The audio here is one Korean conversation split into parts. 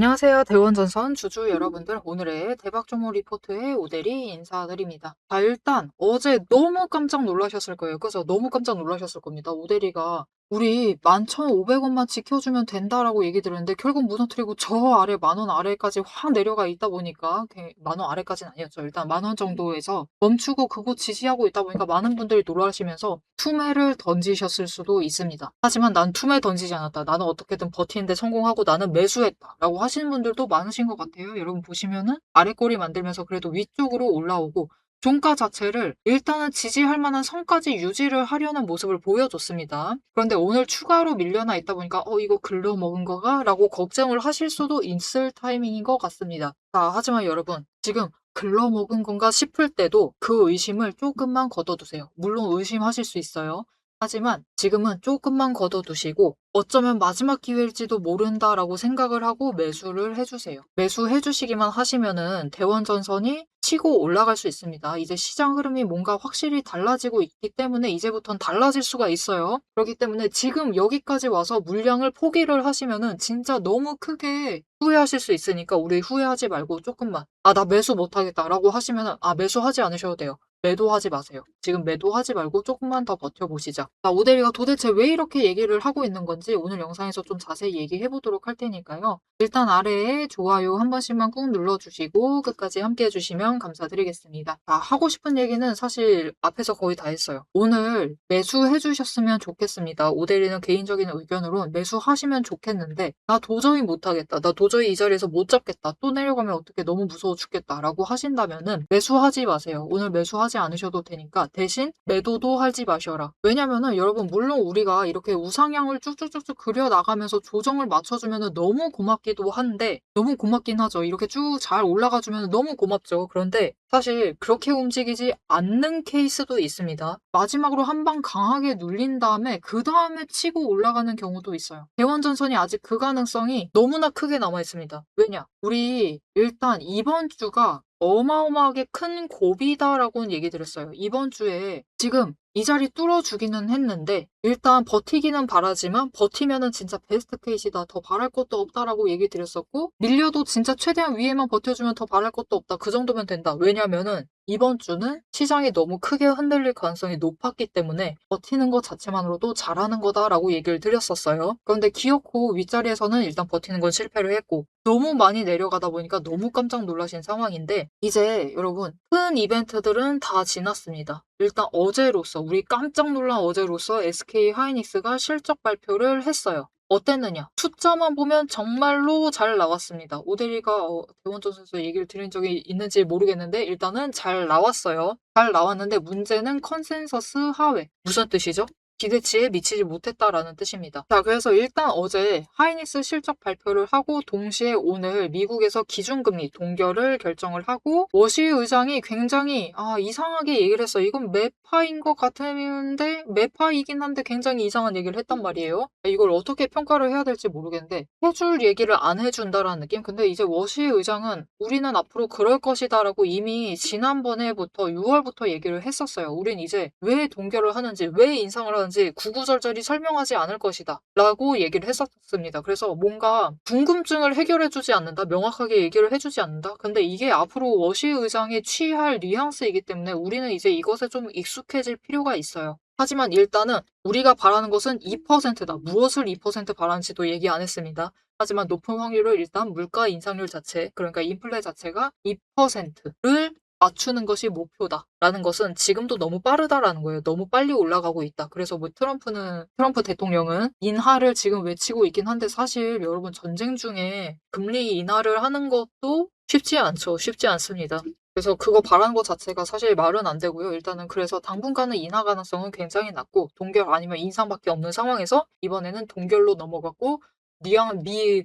안녕하세요. 대원전선 주주 여러분들. 오늘의 대박종목 리포트의 오대리 인사드립니다. 자, 일단 어제 너무 깜짝 놀라셨을 거예요. 그죠? 너무 깜짝 놀라셨을 겁니다. 오대리가 우리 11,500원만 지켜주면 된다라고 얘기 들었는데 결국 무너뜨리고 저 아래 10,000원 아래까지 확 내려가 있다 보니까 10,000원 아래까지는 아니었죠. 일단 10,000원 정도에서 멈추고 그곳 지지하고 있다 보니까 많은 분들이 놀라시면서 투매를 던지셨을 수도 있습니다. 하지만 난 투매 던지지 않았다. 나는 어떻게든 버티는데 성공하고 나는 매수했다. 라고 하시는 분들도 많으신 것 같아요. 여러분 보시면은 아래 꼬리 만들면서 그래도 위쪽으로 올라오고 종가 자체를 일단은 지지할 만한 선까지 유지를 하려는 모습을 보여줬습니다. 그런데 오늘 추가로 밀려나 있다 보니까 이거 글러먹은 거가? 라고 걱정을 하실 수도 있을 타이밍인 것 같습니다. 자, 하지만 여러분 지금 글러먹은 건가 싶을 때도 그 의심을 조금만 걷어두세요. 물론 의심하실 수 있어요. 하지만 지금은 조금만 걷어두시고 어쩌면 마지막 기회일지도 모른다라고 생각을 하고 매수를 해주세요. 매수해 주시기만 하시면은 대원전선이 치고 올라갈 수 있습니다. 이제 시장 흐름이 뭔가 확실히 달라지고 있기 때문에 이제부터는 달라질 수가 있어요. 그렇기 때문에 지금 여기까지 와서 물량을 포기를 하시면은 진짜 너무 크게 후회하실 수 있으니까 우리 후회하지 말고 조금만 나 매수 못하겠다라고 하시면은 매수하지 않으셔도 돼요. 매도하지 마세요. 지금 매도하지 말고 조금만 더 버텨보시자. 오대리가 도대체 왜 이렇게 얘기를 하고 있는 건지 오늘 영상에서 좀 자세히 얘기해 보도록 할 테니까요. 일단 아래에 좋아요 한 번씩만 꾹 눌러주시고 끝까지 함께 해주시면 감사드리겠습니다. 하고 싶은 얘기는 사실 앞에서 거의 다 했어요. 오늘 매수해 주셨으면 좋겠습니다. 오대리는 개인적인 의견으로 매수하시면 좋겠는데 나 도저히 못하겠다. 나 도저히 이 자리에서 못 잡겠다. 또 내려가면 어떻게 너무 무서워 죽겠다. 라고 하신다면은 매수하지 마세요. 오늘 매수하지 않으셔도 되니까 대신 매도도 하지 마셔라. 왜냐면은 여러분 물론 우리가 이렇게 우상향을 쭉쭉쭉쭉 그려나가면서 조정을 맞춰주면은 너무 고맙기도 한데 너무 고맙긴 하죠. 이렇게 쭉 잘 올라가주면 너무 고맙죠. 그런데 사실 그렇게 움직이지 않는 케이스도 있습니다. 마지막으로 한 방 강하게 눌린 다음에 그 다음에 치고 올라가는 경우도 있어요. 대원전선이 아직 그 가능성이 너무나 크게 남아 있습니다. 왜냐? 우리 일단 이번 주가 어마어마하게 큰 고비다라고는 얘기 드렸어요. 이번 주에 지금 이 자리 뚫어주기는 했는데 일단 버티기는 바라지만 버티면은 진짜 베스트 케이스다. 더 바랄 것도 없다라고 얘기 드렸었고 밀려도 진짜 최대한 위에만 버텨주면 더 바랄 것도 없다. 그 정도면 된다. 왜냐면은 이번 주는 시장이 너무 크게 흔들릴 가능성이 높았기 때문에 버티는 것 자체만으로도 잘하는 거다라고 얘기를 드렸었어요. 그런데 기어코 윗자리에서는 일단 버티는 건 실패를 했고 너무 많이 내려가다 보니까 너무 깜짝 놀라신 상황인데 이제 여러분 큰 이벤트들은 다 지났습니다. 일단 어제로서 우리 깜짝 놀란 어제로서 SK 하이닉스가 실적 발표를 했어요. 어땠느냐? 숫자만 보면 정말로 잘 나왔습니다. 오대리가 대원전선에서 얘기를 드린 적이 있는지 모르겠는데 일단은 잘 나왔어요. 잘 나왔는데 문제는 컨센서스 하회. 무슨 뜻이죠? 기대치에 미치지 못했다라는 뜻입니다. 자, 그래서 일단 어제 하이닉스 실적 발표를 하고 동시에 오늘 미국에서 기준금리 동결을 결정을 하고 워시 의장이 굉장히 이상하게 얘기를 했어요. 이건 매파인 것 같은데 매파이긴 한데 굉장히 이상한 얘기를 했단 말이에요. 이걸 어떻게 평가를 해야 될지 모르겠는데 해줄 얘기를 안 해준다라는 느낌? 근데 이제 워시 의장은 우리는 앞으로 그럴 것이다라고 이미 지난번에부터 6월부터 얘기를 했었어요. 우린 이제 왜 동결을 하는지 왜 인상을 하는지 구구절절히 설명하지 않을 것이다 라고 얘기를 했었습니다. 그래서 뭔가 궁금증을 해결해주지 않는다, 명확하게 얘기를 해주지 않는다. 근데 이게 앞으로 워시 의장이 취할 뉘앙스이기 때문에 우리는 이제 이것에 좀 익숙해질 필요가 있어요. 하지만 일단은 우리가 바라는 것은 2%다. 무엇을 2% 바라는지도 얘기 안 했습니다. 하지만 높은 확률을 일단 물가 인상률 자체, 그러니까 인플레 자체가 2%를 맞추는 것이 목표다라는 것은 지금도 너무 빠르다라는 거예요. 너무 빨리 올라가고 있다. 그래서 트럼프 대통령은 인하를 지금 외치고 있긴 한데 사실 여러분 전쟁 중에 금리 인하를 하는 것도 쉽지 않죠. 쉽지 않습니다. 그래서 그거 바라는 것 자체가 사실 말은 안 되고요. 일단은 그래서 당분간은 인하 가능성은 굉장히 낮고 동결 아니면 인상밖에 없는 상황에서 이번에는 동결로 넘어갔고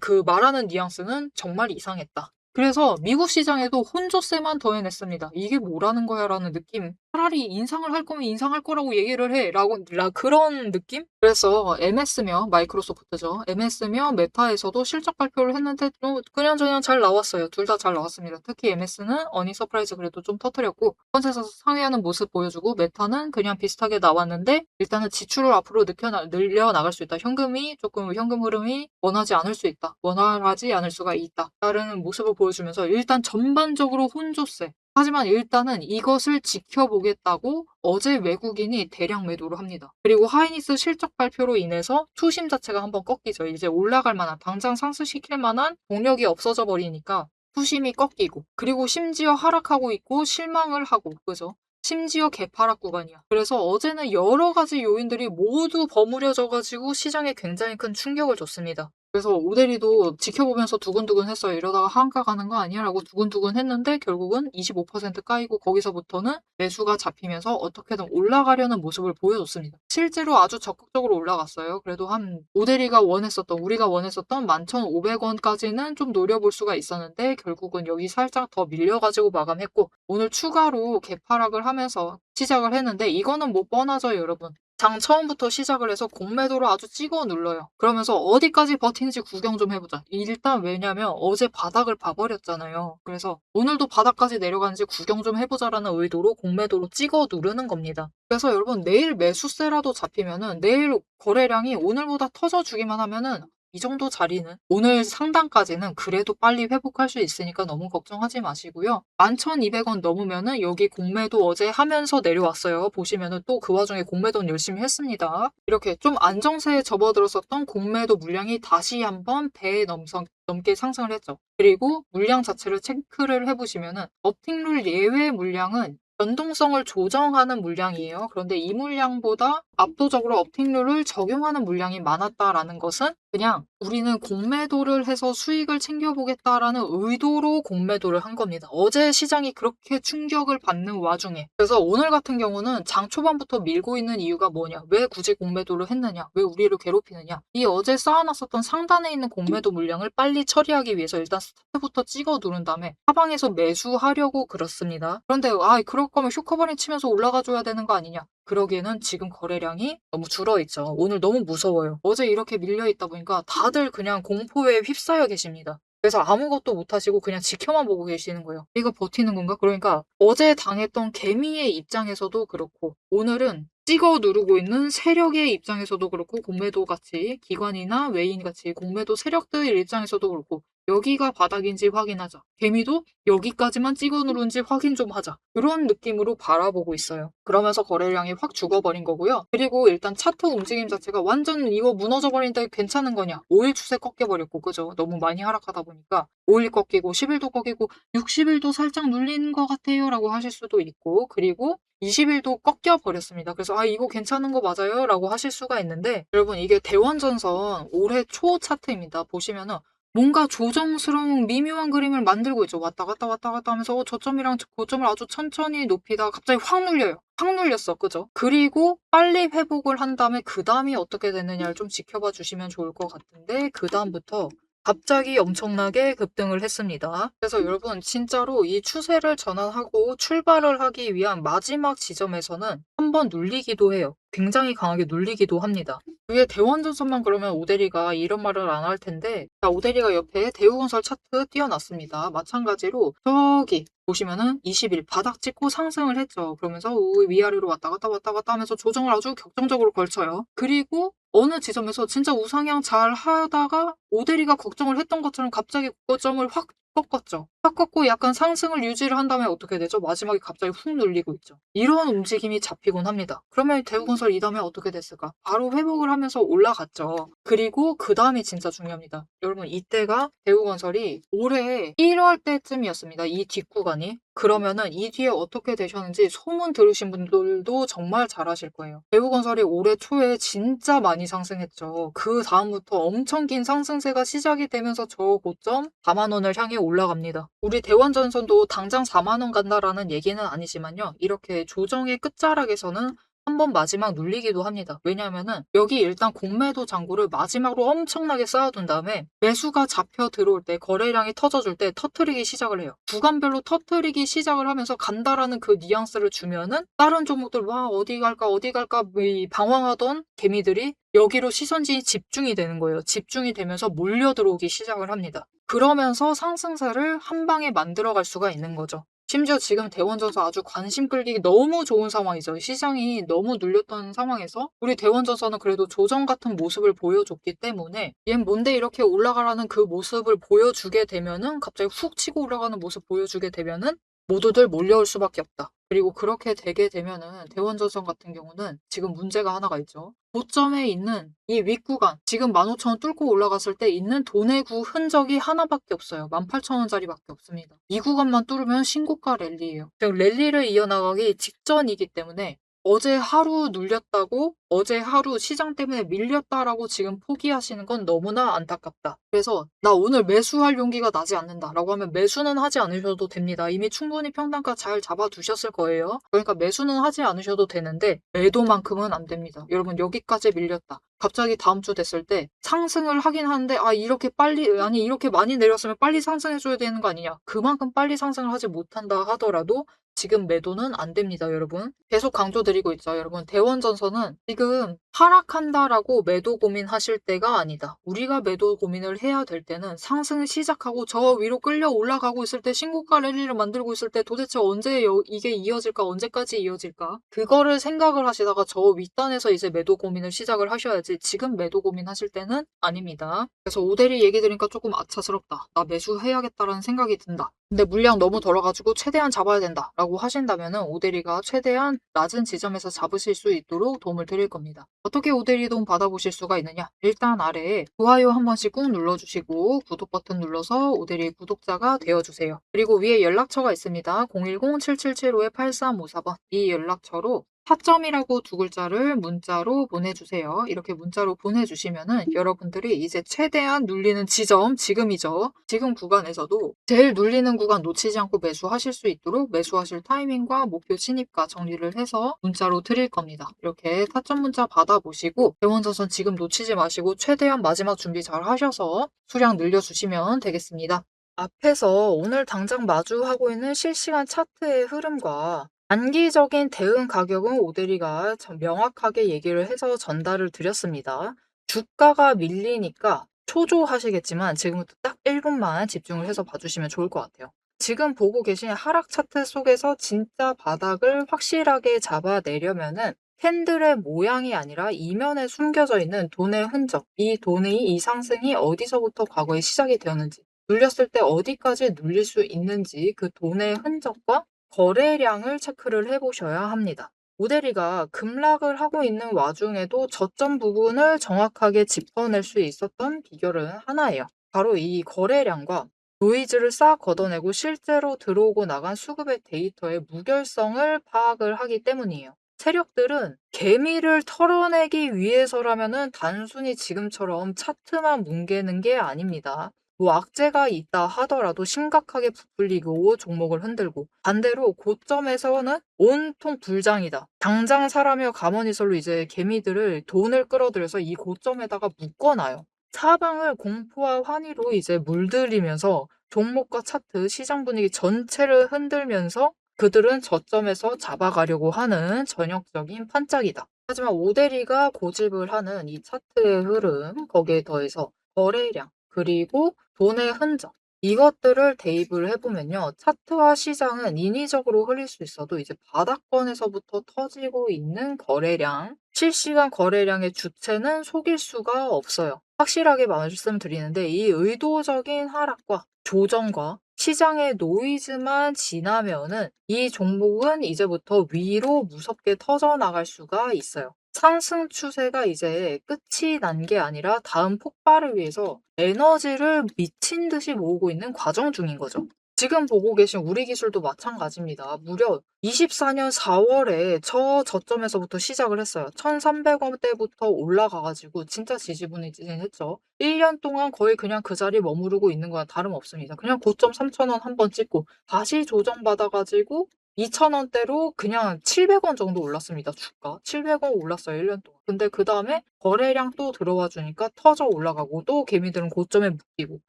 그 말하는 뉘앙스는 정말 이상했다. 그래서 미국 시장에도 혼조세만 더해냈습니다. 이게 뭐라는 거야 라는 느낌. 차라리 인상을 할 거면 인상할 거라고 얘기를 해.'라고 그런 느낌? 그래서 MS며 마이크로소프트죠. MS며 메타에서도 실적 발표를 했는데 그냥저냥 잘 나왔어요. 둘 다 잘 나왔습니다. 특히 MS는 어닝 서프라이즈 그래도 좀 터뜨렸고 컨센서스 상회하는 모습 보여주고 메타는 그냥 비슷하게 나왔는데 일단은 지출을 앞으로 늘려나갈 수 있다. 현금 흐름이 원하지 않을 수 있다. 원활하지 않을 수가 있다. 라는 모습을 보여주면서 일단 전반적으로 혼조세. 하지만 일단은 이것을 지켜보겠다고 어제 외국인이 대량 매도를 합니다. 그리고 하이닉스 실적 발표로 인해서 투심 자체가 한번 꺾이죠. 이제 올라갈 만한, 당장 상승시킬 만한 동력이 없어져 버리니까 투심이 꺾이고, 그리고 심지어 하락하고 있고 실망을 하고, 그죠? 심지어 개파락 구간이야. 그래서 어제는 여러 가지 요인들이 모두 버무려져 가지고 시장에 굉장히 큰 충격을 줬습니다. 그래서 오대리도 지켜보면서 두근두근 했어요. '이러다가 하한가 가는 거 아니야?'라고 두근두근 했는데 결국은 25% 까이고 거기서부터는 매수가 잡히면서 어떻게든 올라가려는 모습을 보여줬습니다. 실제로 아주 적극적으로 올라갔어요. 그래도 우리가 원했었던 11,500원까지는 좀 노려볼 수가 있었는데 결국은 여기 살짝 더 밀려 가지고 마감했고, 오늘 추가로 개파락을 하면서 시작을 했는데 이거는 뭐 뻔하죠, 여러분. 장 처음부터 시작을 해서 공매도를 아주 찍어 눌러요. 그러면서 어디까지 버티는지 구경 좀 해보자. 일단 왜냐면 어제 바닥을 봐버렸잖아요. 그래서 오늘도 바닥까지 내려가는지 구경 좀 해보자라는 의도로 공매도로 찍어 누르는 겁니다. 그래서 여러분 내일 매수세라도 잡히면은 내일 거래량이 오늘보다 터져주기만 하면은 이 정도 자리는 오늘 상단까지는 그래도 빨리 회복할 수 있으니까 너무 걱정하지 마시고요. 11,200원 넘으면은 여기 공매도 어제 하면서 내려왔어요. 보시면은 또 그 와중에 공매도는 열심히 했습니다. 이렇게 좀 안정세에 접어들었었던 공매도 물량이 다시 한번 배 넘게 상승을 했죠. 그리고 물량 자체를 체크를 해보시면은 업틱룰 예외 물량은 변동성을 조정하는 물량이에요. 그런데 이 물량보다 압도적으로 업틱룰을 적용하는 물량이 많았다라는 것은 그냥 우리는 공매도를 해서 수익을 챙겨보겠다라는 의도로 공매도를 한 겁니다. 어제 시장이 그렇게 충격을 받는 와중에. 그래서 오늘 같은 경우는 장 초반부터 밀고 있는 이유가 뭐냐? 왜 굳이 공매도를 했느냐? 왜 우리를 괴롭히느냐? 이 어제 쌓아놨었던 상단에 있는 공매도 물량을 빨리 처리하기 위해서 일단 스타트부터 찍어 누른 다음에 하방에서 매수하려고 그렇습니다. 그런데 그럴 거면 쇼커버닝 치면서 올라가줘야 되는 거 아니냐? 그러기에는 지금 거래량이 너무 줄어있죠. 오늘 너무 무서워요. 어제 이렇게 밀려있다 보니까 다들 그냥 공포에 휩싸여 계십니다. 그래서 아무것도 못하시고 그냥 지켜만 보고 계시는 거예요. 이거 버티는 건가? 그러니까 어제 당했던 개미의 입장에서도 그렇고 오늘은 찍어 누르고 있는 세력의 입장에서도 그렇고 공매도 같이 기관이나 외인 같이 공매도 세력들 입장에서도 그렇고 여기가 바닥인지 확인하자. 개미도 여기까지만 찍어 누른지 확인 좀 하자. 그런 느낌으로 바라보고 있어요. 그러면서 거래량이 확 죽어버린 거고요. 그리고 일단 차트 움직임 자체가 완전 이거 무너져버리는데 괜찮은 거냐. 5일 추세 꺾여버렸고 그죠. 너무 많이 하락하다 보니까 5일 꺾이고 10일도 꺾이고 60일도 살짝 눌린 것 같아요 라고 하실 수도 있고, 그리고 20일도 꺾여버렸습니다. 그래서 이거 괜찮은 거 맞아요? 라고 하실 수가 있는데 여러분 이게 대원전선 올해 초 차트입니다. 보시면은 뭔가 조정스러운 미묘한 그림을 만들고 있죠. 왔다 갔다 왔다 갔다 하면서 저점이랑 고점을 아주 천천히 높이다가 갑자기 확 눌려요. 확 눌렸어. 그죠? 그리고 빨리 회복을 한 다음에 그 다음이 어떻게 되느냐를 좀 지켜봐 주시면 좋을 것 같은데 그 다음부터 갑자기 엄청나게 급등을 했습니다. 그래서 여러분 진짜로 이 추세를 전환하고 출발을 하기 위한 마지막 지점에서는 한번 눌리기도 해요. 굉장히 강하게 눌리기도 합니다. 위에 대원전선만 그러면 오대리가 이런 말을 안 할 텐데, 자, 오대리가 옆에 대우건설 차트 띄워놨습니다. 마찬가지로 저기 보시면은 20일 바닥 찍고 상승을 했죠. 그러면서 위아래로 왔다 갔다 왔다 갔다 하면서 조정을 아주 격정적으로 걸쳐요. 그리고 어느 지점에서 진짜 우상향 잘 하다가 오대리가 걱정을 했던 것처럼 갑자기 고점을 확 꺾었죠. 확 꺾고 약간 상승을 유지를 한 다음에 어떻게 되죠? 마지막에 갑자기 훅 눌리고 있죠. 이런 움직임이 잡히곤 합니다. 그러면 대우건설 이 다음에 어떻게 됐을까? 바로 회복을 하면서 올라갔죠. 그리고 그 다음이 진짜 중요합니다. 여러분 이때가 대우건설이 올해 1월 때쯤이었습니다. 이 뒷구간이. 그러면은 이 뒤에 어떻게 되셨는지 소문 들으신 분들도 정말 잘 아실 거예요. 대우건설이 올해 초에 진짜 많이 상승했죠. 그 다음부터 엄청 긴 상승세가 시작이 되면서 저 고점 4만 원을 향해 올라갑니다. 우리 대원전선도 당장 4만 원 간다라는 얘기는 아니지만요. 이렇게 조정의 끝자락에서는 한 번 마지막 눌리기도 합니다. 왜냐하면은 여기 일단 공매도 잔고를 마지막으로 엄청나게 쌓아둔 다음에 매수가 잡혀 들어올 때 거래량이 터져줄 때 터트리기 시작을 해요. 구간별로 터트리기 시작을 하면서 간다라는 그 뉘앙스를 주면은 다른 종목들 와 어디 갈까 어디 갈까 이 방황하던 개미들이 여기로 시선이 집중이 되는 거예요. 집중이 되면서 몰려 들어오기 시작을 합니다. 그러면서 상승세를 한 방에 만들어갈 수가 있는 거죠. 심지어 지금 대원전선 아주 관심 끌기 너무 좋은 상황이죠. 시장이 너무 눌렸던 상황에서 우리 대원전선은 그래도 조정 같은 모습을 보여줬기 때문에 얜 뭔데 이렇게 올라가라는 그 모습을 보여주게 되면은 갑자기 훅 치고 올라가는 모습 보여주게 되면은 모두들 몰려올 수밖에 없다. 그리고 그렇게 되게 되면은 대원전선 같은 경우는 지금 문제가 하나가 있죠. 고점에 있는 이 윗구간 지금 15,000원 뚫고 올라갔을 때 있는 돈의 흔적이 하나밖에 없어요. 18,000원짜리밖에 없습니다. 이 구간만 뚫으면 신고가 랠리예요. 즉 랠리를 이어나가기 직전이기 때문에 어제 하루 눌렸다고 어제 하루 시장 때문에 밀렸다라고 지금 포기하시는 건 너무나 안타깝다. 그래서 나 오늘 매수할 용기가 나지 않는다라고 하면 매수는 하지 않으셔도 됩니다. 이미 충분히 평단가 잘 잡아두셨을 거예요. 그러니까 매수는 하지 않으셔도 되는데 매도만큼은 안 됩니다. 여러분 여기까지 밀렸다. 갑자기 다음 주 됐을 때 상승을 하긴 하는데 아 이렇게 빨리 아니 이렇게 많이 내렸으면 빨리 상승해줘야 되는 거 아니냐. 그만큼 빨리 상승을 하지 못한다 하더라도 지금 매도는 안 됩니다, 여러분. 계속 강조드리고 있죠, 여러분. 대원전선은 지금 하락한다라고 매도 고민하실 때가 아니다. 우리가 매도 고민을 해야 될 때는 상승을 시작하고 저 위로 끌려 올라가고 있을 때 신고가 랠리를 만들고 있을 때 도대체 언제 이게 이어질까? 언제까지 이어질까? 그거를 생각을 하시다가 저 윗단에서 이제 매도 고민을 시작을 하셔야지 지금 매도 고민하실 때는 아닙니다. 그래서 오대리 얘기 들으니까 조금 아차스럽다. 나 매수해야겠다라는 생각이 든다. 근데 물량 너무 덜어가지고 최대한 잡아야 된다라고 하신다면은 오대리가 최대한 낮은 지점에서 잡으실 수 있도록 도움을 드릴 겁니다. 어떻게 오대리 도움 받아보실 수가 있느냐? 일단 아래에 좋아요 한 번씩 꾹 눌러주시고 구독 버튼 눌러서 오대리 구독자가 되어주세요. 그리고 위에 연락처가 있습니다. 010-7775-8354번 이 연락처로 타점이라고 두 글자를 문자로 보내주세요. 이렇게 문자로 보내주시면은 여러분들이 이제 최대한 눌리는 지점, 지금이죠. 지금 구간에서도 제일 눌리는 구간 놓치지 않고 매수하실 수 있도록 매수하실 타이밍과 목표 진입가 정리를 해서 문자로 드릴 겁니다. 이렇게 타점 문자 받아보시고 대원전선 지금 놓치지 마시고 최대한 마지막 준비 잘 하셔서 수량 늘려주시면 되겠습니다. 앞에서 오늘 당장 마주하고 있는 실시간 차트의 흐름과 단기적인 대응 가격은 오대리가 명확하게 얘기를 해서 전달을 드렸습니다. 주가가 밀리니까 초조하시겠지만 지금부터 딱 1분만 집중을 해서 봐주시면 좋을 것 같아요. 지금 보고 계신 하락 차트 속에서 진짜 바닥을 확실하게 잡아내려면은 캔들의 모양이 아니라 이면에 숨겨져 있는 돈의 흔적, 이 돈의 이 상승이 어디서부터 과거에 시작이 되었는지, 눌렸을 때 어디까지 눌릴 수 있는지 그 돈의 흔적과 거래량을 체크를 해보셔야 합니다. 오대리가 급락을 하고 있는 와중에도 저점 부분을 정확하게 짚어낼 수 있었던 비결은 하나예요. 바로 이 거래량과 노이즈를 싹 걷어내고 실제로 들어오고 나간 수급의 데이터의 무결성을 파악을 하기 때문이에요. 세력들은 개미를 털어내기 위해서라면은 단순히 지금처럼 차트만 뭉개는 게 아닙니다. 뭐 악재가 있다 하더라도 심각하게 부풀리고 종목을 흔들고 반대로 고점에서는 온통 불장이다. 당장 사라며 가머니설로 이제 개미들을 돈을 끌어들여서 이 고점에다가 묶어놔요. 사방을 공포와 환희로 이제 물들이면서 종목과 차트, 시장 분위기 전체를 흔들면서 그들은 저점에서 잡아가려고 하는 전형적인 판짝이다. 하지만 오대리가 고집을 하는 이 차트의 흐름, 거기에 더해서 거래량, 그리고 돈의 흔적, 이것들을 대입을 해보면요. 차트와 시장은 인위적으로 흘릴 수 있어도 이제 바닥권에서부터 터지고 있는 거래량, 실시간 거래량의 주체는 속일 수가 없어요. 확실하게 말씀드리는데 이 의도적인 하락과 조정과 시장의 노이즈만 지나면은 이 종목은 이제부터 위로 무섭게 터져나갈 수가 있어요. 상승 추세가 이제 끝이 난 게 아니라 다음 폭발을 위해서 에너지를 미친 듯이 모으고 있는 과정 중인 거죠. 지금 보고 계신 우리 기술도 마찬가지입니다. 무려 24년 4월에 저점에서부터 시작을 했어요. 1,300원대부터 올라가가지고 진짜 지지부진했죠. 1년 동안 거의 그냥 그 자리에 머무르고 있는 거랑 다름없습니다. 그냥 고점 3,000원 한번 찍고 다시 조정받아가지고 2,000원대로 그냥 700원 정도 올랐습니다, 주가. 700원 올랐어요, 1년 동안. 근데 그다음에 거래량 또 들어와 주니까 터져 올라가고 또 개미들은 고점에 묶이고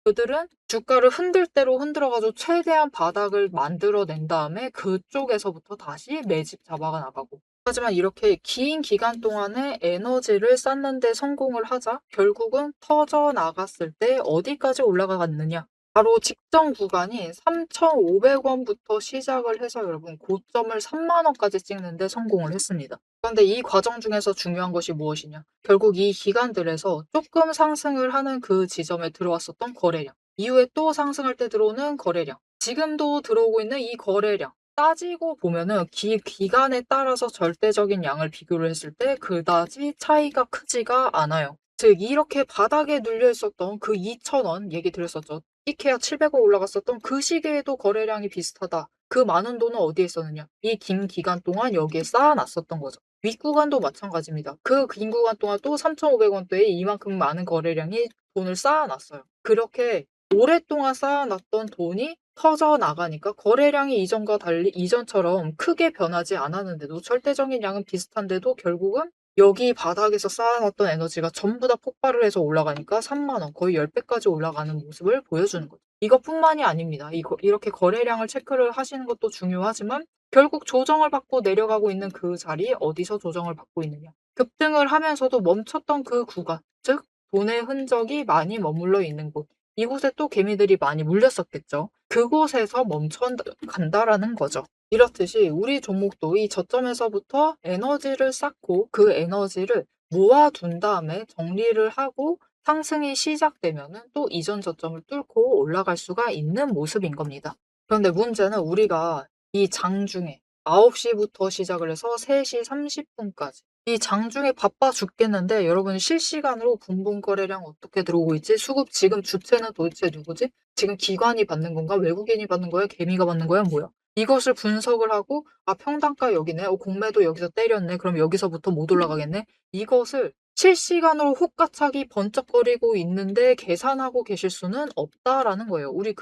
그들은 주가를 흔들 대로 흔들어 가지고 최대한 바닥을 만들어 낸 다음에 그쪽에서부터 다시 매집 잡아가 나가고. 하지만 이렇게 긴 기간 동안에 에너지를 쌓는 데 성공을 하자 결국은 터져 나갔을 때 어디까지 올라갔느냐? 바로 직전 구간이 3,500원부터 시작을 해서 여러분 고점을 30,000원까지 찍는 데 성공을 했습니다. 그런데 이 과정 중에서 중요한 것이 무엇이냐? 결국 이 기간들에서 조금 상승을 하는 그 지점에 들어왔었던 거래량, 이후에 또 상승할 때 들어오는 거래량, 지금도 들어오고 있는 이 거래량, 따지고 보면은 기간에 따라서 절대적인 양을 비교를 했을 때 그다지 차이가 크지가 않아요. 즉 이렇게 바닥에 눌려 있었던 그 2,000원 얘기 드렸었죠. 이케아 700원 올라갔었던 그 시기에도 거래량이 비슷하다. 그 많은 돈은 어디에 있었느냐? 이 긴 기간 동안 여기에 쌓아놨었던 거죠. 윗구간도 마찬가지입니다. 그 긴 구간 동안 또 3,500원대에 이만큼 많은 거래량이 돈을 쌓아놨어요. 그렇게 오랫동안 쌓아놨던 돈이 터져 나가니까 거래량이 이전과 달리 이전처럼 크게 변하지 않았는데도 절대적인 양은 비슷한데도 결국은 여기 바닥에서 쌓아놨던 에너지가 전부 다 폭발을 해서 올라가니까 30,000원 거의 10배까지 올라가는 모습을 보여주는 거죠. 이것뿐만이 아닙니다. 이렇게 거래량을 체크를 하시는 것도 중요하지만 결국 조정을 받고 내려가고 있는 그 자리 어디서 조정을 받고 있느냐. 급등을 하면서도 멈췄던 그 구간, 즉 돈의 흔적이 많이 머물러 있는 곳. 이곳에 또 개미들이 많이 물렸었겠죠. 그곳에서 멈춰 간다라는 거죠. 이렇듯이 우리 종목도 이 저점에서부터 에너지를 쌓고 그 에너지를 모아둔 다음에 정리를 하고 상승이 시작되면은 또 이전 저점을 뚫고 올라갈 수가 있는 모습인 겁니다. 그런데 문제는 우리가 이 장중에 9시부터 시작을 해서 3시 30분까지 이 장중에 바빠 죽겠는데 여러분 실시간으로 분봉 거래량 어떻게 들어오고 있지? 수급 지금 주체는 도대체 누구지? 지금 기관이 받는 건가? 외국인이 받는 거야? 개미가 받는 거야? 뭐야? 이것을 분석을 하고 평단가 여기네. 공매도 여기서 때렸네. 그럼 여기서부터 못 올라가겠네. 이것을 실시간으로 혹가차기 번쩍거리고 있는데 계산하고 계실 수는 없다라는 거예요. 우리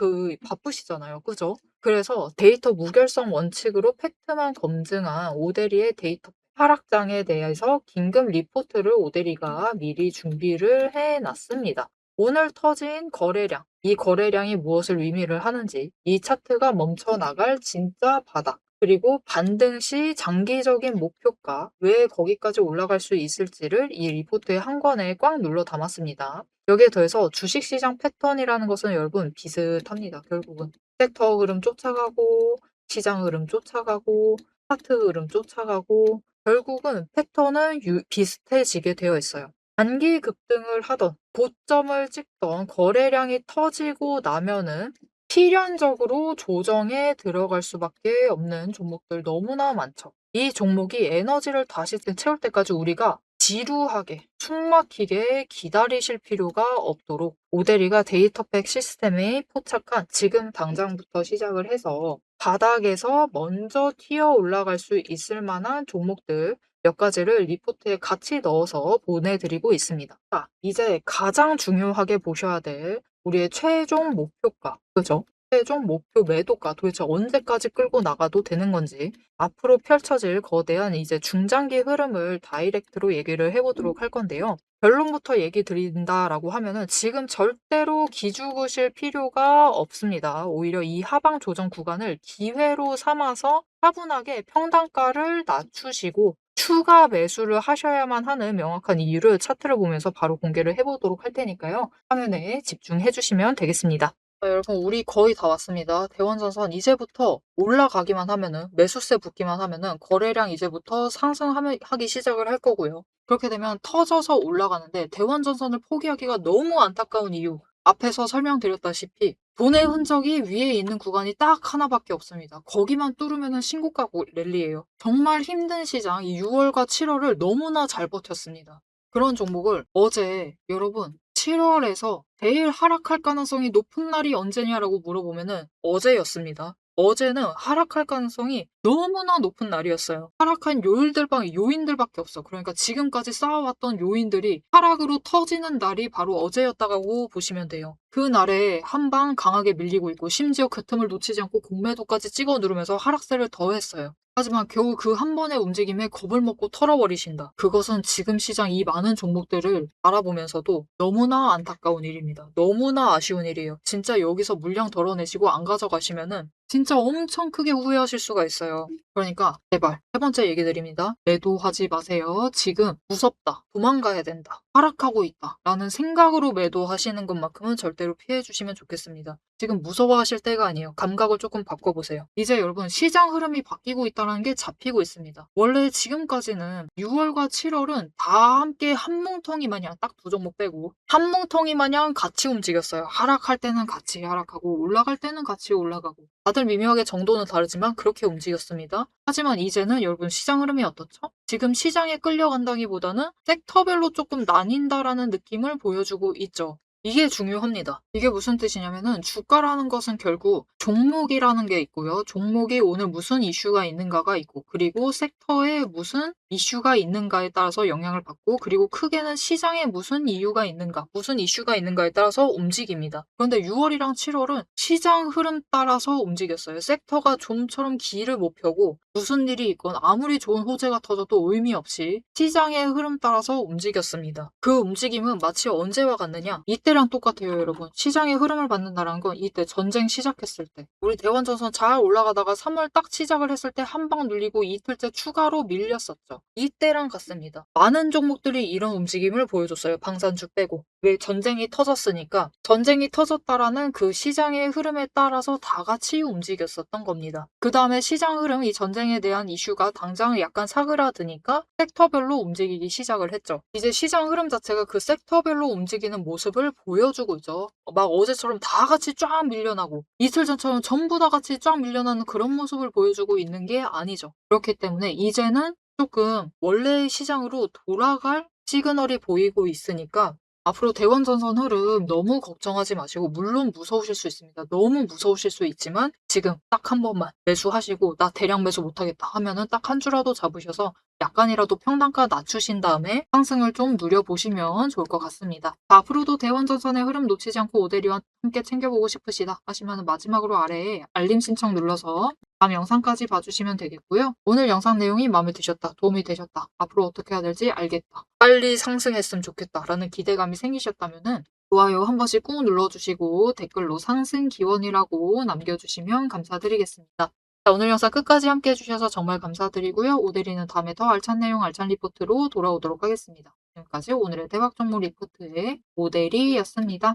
바쁘시잖아요. 그죠? 그래서 데이터 무결성 원칙으로 팩트만 검증한 오대리의 데이터 하락장에 대해서 긴급 리포트를 오대리가 미리 준비를 해놨습니다. 오늘 터진 거래량, 이 거래량이 무엇을 의미를 하는지, 이 차트가 멈춰나갈 진짜 바닥, 그리고 반등 시 장기적인 목표가 왜 거기까지 올라갈 수 있을지를 이 리포트의 한 권에 꽉 눌러 담았습니다. 여기에 더해서 주식시장 패턴이라는 것은 여러분 비슷합니다. 결국은 섹터 흐름 쫓아가고 시장 흐름 쫓아가고 차트 흐름 쫓아가고 결국은 패턴은 비슷해지게 되어 있어요. 단기 급등을 하던 고점을 찍던 거래량이 터지고 나면은 필연적으로 조정에 들어갈 수밖에 없는 종목들 너무나 많죠. 이 종목이 에너지를 다시 채울 때까지 우리가 지루하게 숨막히게 기다리실 필요가 없도록 오대리가 데이터팩 시스템에 포착한 지금 당장부터 시작을 해서 바닥에서 먼저 튀어 올라갈 수 있을 만한 종목들 몇 가지를 리포트에 같이 넣어서 보내드리고 있습니다. 자, 이제 가장 중요하게 보셔야 될 우리의 최종 목표가, 그죠? 최종 목표 매도가 도대체 언제까지 끌고 나가도 되는 건지 앞으로 펼쳐질 거대한 이제 중장기 흐름을 다이렉트로 얘기를 해보도록 할 건데요. 결론부터 얘기 드린다라고 하면은 지금 절대로 기죽으실 필요가 없습니다. 오히려 이 하방 조정 구간을 기회로 삼아서 차분하게 평단가를 낮추시고 추가 매수를 하셔야만 하는 명확한 이유를 차트를 보면서 바로 공개를 해보도록 할 테니까요. 화면에 집중해 주시면 되겠습니다. 여러분 우리 거의 다 왔습니다. 대원전선 이제부터 올라가기만 하면은 매수세 붙기만 하면은 거래량 이제부터 상승하기 시작을 할 거고요. 그렇게 되면 터져서 올라가는데 대원전선을 포기하기가 너무 안타까운 이유 앞에서 설명드렸다시피 돈의 흔적이 위에 있는 구간이 딱 하나밖에 없습니다. 거기만 뚫으면은 신고가 랠리예요. 정말 힘든 시장 이 6월과 7월을 너무나 잘 버텼습니다. 그런 종목을 어제 여러분 7월에서 제일 하락할 가능성이 높은 날이 언제냐라고 물어보면은 어제였습니다. 어제는 하락할 가능성이 너무나 높은 날이었어요. 하락한 요인들밖에 없어. 그러니까 지금까지 쌓아왔던 요인들이 하락으로 터지는 날이 바로 어제였다고 보시면 돼요. 그날에 한 방 강하게 밀리고 있고 심지어 그 틈을 놓치지 않고 공매도까지 찍어 누르면서 하락세를 더했어요. 하지만 겨우 그 한 번의 움직임에 겁을 먹고 털어버리신다. 그것은 지금 시장 이 많은 종목들을 알아보면서도 너무나 안타까운 일입니다. 너무나 아쉬운 일이에요. 진짜 여기서 물량 덜어내시고 안 가져가시면은 진짜 엄청 크게 후회하실 수가 있어요. 그러니까 제발 세 번째 얘기 드립니다. 매도하지 마세요. 지금 무섭다. 도망가야 된다. 하락하고 있다. 라는 생각으로 매도하시는 것만큼은 절대로 피해 주시면 좋겠습니다. 지금 무서워하실 때가 아니에요. 감각을 조금 바꿔보세요. 이제 여러분 시장 흐름이 바뀌고 있다는 게 잡히고 있습니다. 원래 지금까지는 6월과 7월은 다 함께 한 뭉텅이 마냥 딱 두 종목 빼고 한 뭉텅이 마냥 같이 움직였어요. 하락할 때는 같이 하락하고 올라갈 때는 같이 올라가고 다들 미묘하게 정도는 다르지만 그렇게 움직였습니다. 하지만 이제는 여러분 시장 흐름이 어떻죠? 지금 시장에 끌려간다기보다는 섹터별로 조금 나뉜다라는 느낌을 보여주고 있죠. 이게 중요합니다. 이게 무슨 뜻이냐면은 주가라는 것은 결국 종목이라는 게 있고요. 종목이 오늘 무슨 이슈가 있는가가 있고 그리고 섹터에 무슨 이슈가 있는가에 따라서 영향을 받고 그리고 크게는 시장에 무슨 이유가 있는가, 무슨 이슈가 있는가에 따라서 움직입니다. 그런데 6월이랑 7월은 시장 흐름 따라서 움직였어요. 섹터가 좀처럼 길을 못 펴고 무슨 일이 있건 아무리 좋은 호재가 터져도 의미 없이 시장의 흐름 따라서 움직였습니다. 그 움직임은 마치 언제와 같느냐? 이때랑 똑같아요, 여러분. 시장의 흐름을 받는다는 건 이때 전쟁 시작했을 때. 우리 대원전선 잘 올라가다가 3월 딱 시작을 했을 때 한 방 눌리고 이틀째 추가로 밀렸었죠. 이때랑 같습니다. 많은 종목들이 이런 움직임을 보여줬어요. 방산주 빼고. 왜 전쟁이 터졌으니까 전쟁이 터졌다라는 그 시장의 흐름에 따라서 다 같이 움직였었던 겁니다. 그 다음에 시장 흐름, 이 전쟁에 대한 이슈가 당장 약간 사그라드니까 섹터별로 움직이기 시작을 했죠. 이제 시장 흐름 자체가 그 섹터별로 움직이는 모습을 보여주고 있죠. 막 어제처럼 다 같이 쫙 밀려나고 이틀 전처럼 전부 다 같이 쫙 밀려나는 그런 모습을 보여주고 있는 게 아니죠. 그렇기 때문에 이제는 조금 원래의 시장으로 돌아갈 시그널이 보이고 있으니까 앞으로 대원전선 흐름 너무 걱정하지 마시고 물론 무서우실 수 있습니다. 너무 무서우실 수 있지만 지금 딱 한 번만 매수하시고 나 대량 매수 못하겠다 하면은 딱 한 주라도 잡으셔서 약간이라도 평단가 낮추신 다음에 상승을 좀 누려보시면 좋을 것 같습니다. 앞으로도 대원전선의 흐름 놓치지 않고 오대리와 함께 챙겨보고 싶으시다 하시면 마지막으로 아래에 알림 신청 눌러서 다음 영상까지 봐주시면 되겠고요. 오늘 영상 내용이 마음에 드셨다, 도움이 되셨다, 앞으로 어떻게 해야 될지 알겠다, 빨리 상승했으면 좋겠다라는 기대감이 생기셨다면은 좋아요 한 번씩 꾹 눌러주시고 댓글로 상승 기원이라고 남겨주시면 감사드리겠습니다. 자, 오늘 영상 끝까지 함께 해주셔서 정말 감사드리고요. 오대리는 다음에 더 알찬 내용 알찬 리포트로 돌아오도록 하겠습니다. 지금까지 오늘의 대박 정보 리포트의 오대리였습니다.